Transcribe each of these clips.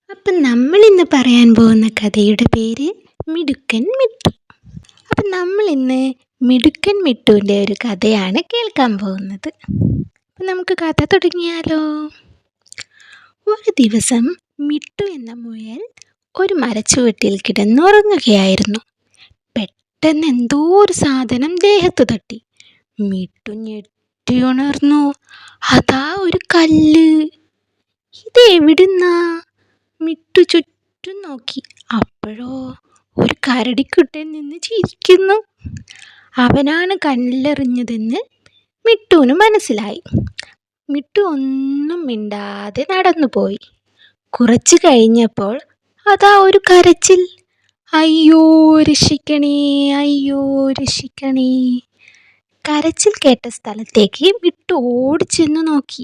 അപ്പം നമ്മൾ ഇന്ന് പറയാൻ പോകുന്ന കഥയുടെ പേര് മിടുക്കൻ മിട്ടു. അപ്പം നമ്മൾ ഇന്ന് മിടുക്കൻ മിട്ടുവിൻ്റെ ഒരു കഥയാണ് കേൾക്കാൻ പോകുന്നത്. അപ്പം നമുക്ക് കഥ തുടങ്ങിയാലോ. ഒരു ദിവസം മിട്ടു എന്ന മുയൽ ഒരു മരച്ചുവട്ടിൽ കിടന്നുറങ്ങുകയായിരുന്നു. പെട്ടെന്ന് എന്തോ ഒരു സാധനം ദേഹത്ത് തട്ടി. മിട്ടു ഞെട്ടിയുണർന്നു. അതാ ഒരു കല്ല്. ഇതെവിടുന്നാ? മിട്ടു ചുറ്റും നോക്കി. അപ്പോഴോ ഒരു കരടിക്കുട്ടൻ നിന്ന് ചിരിക്കുന്നു. അവനാണ് കല്ലെറിഞ്ഞതെന്ന് മിട്ടുവിന് മനസ്സിലായി. മിട്ടു ഒന്നും മിണ്ടാതെ നടന്നുപോയി. കുറച്ചു കഴിഞ്ഞപ്പോൾ അതാ ഒരു കരച്ചിൽ. അയ്യോ രക്ഷിക്കണേ, അയ്യോ രക്ഷിക്കണേ. കരച്ചിൽ കേട്ട സ്ഥലത്തേക്ക് മിട്ടു ഓടിച്ചെന്ന് നോക്കി.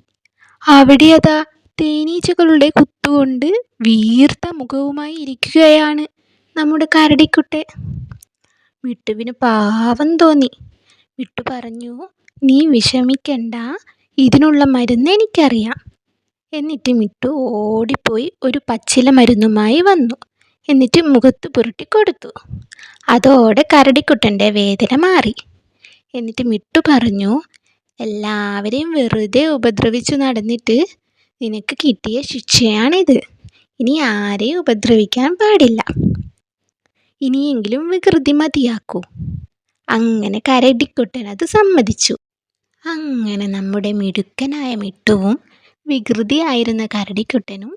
അവിടെ അതാ തേനീച്ചകളുടെ കുത്തുകൊണ്ട് വീർത്ത മുഖവുമായി ഇരിക്കുകയാണ് നമ്മുടെ കരടിക്കുട്ടൻ. മിട്ടുവിന് പാവം തോന്നി. മിട്ടു പറഞ്ഞു, നീ വിഷമിക്കണ്ട, ഇതിനുള്ള മരുന്ന് എനിക്കറിയാം. എന്നിട്ട് മിട്ടു ഓടിപ്പോയി ഒരു പച്ചില മരുന്നുമായി വന്നു. എന്നിട്ട് മുഖത്ത് പുരട്ടി കൊടുത്തു. അതോടെ കരടിക്കുട്ടൻ്റെ വേദന മാറി. എന്നിട്ട് മിട്ടു പറഞ്ഞു, എല്ലാവരെയും വെറുതെ ഉപദ്രവിച്ചു നടന്നിട്ട് നിനക്ക് കിട്ടിയ ശിക്ഷയാണിത്. ഇനി ആരെയും ഉപദ്രവിക്കാൻ പാടില്ല. ഇനിയെങ്കിലും വികൃതി മതിയാക്കൂ. അങ്ങനെ കരടിക്കുട്ടൻ അത് സമ്മതിച്ചു. അങ്ങനെ നമ്മുടെ മിടുക്കനായ മിട്ടുവും വികൃതിയായിരുന്ന കരടിക്കുട്ടനും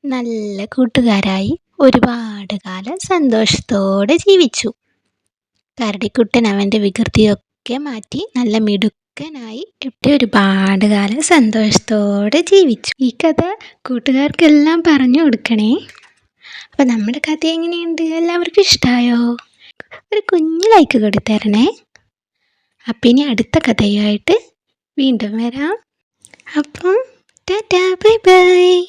നല്ല കൂട്ടുകാരായി ഒരുപാട് കാലം സന്തോഷത്തോടെ ജീവിച്ചു. കരടിക്കുട്ടൻ അവൻ്റെ വികൃതിയൊക്കെ മാറ്റി നല്ല മിടുക്കനായി ഇവിടെ ഒരുപാട് കാലം സന്തോഷത്തോടെ ജീവിച്ചു. ഈ കഥ കൂട്ടുകാർക്കെല്ലാം പറഞ്ഞു കൊടുക്കണേ. അപ്പം നമ്മുടെ കഥ എങ്ങനെയുണ്ട്? എല്ലാവർക്കും ഇഷ്ടമായോ? ഒരു കുഞ്ഞു ലൈക്ക് കൊടുത്തരണേ. അപ്പം ഇനി അടുത്ത കഥയുമായിട്ട് വീണ്ടും വരാം. അപ്പം ടാറ്റാ, ബൈ ബൈ.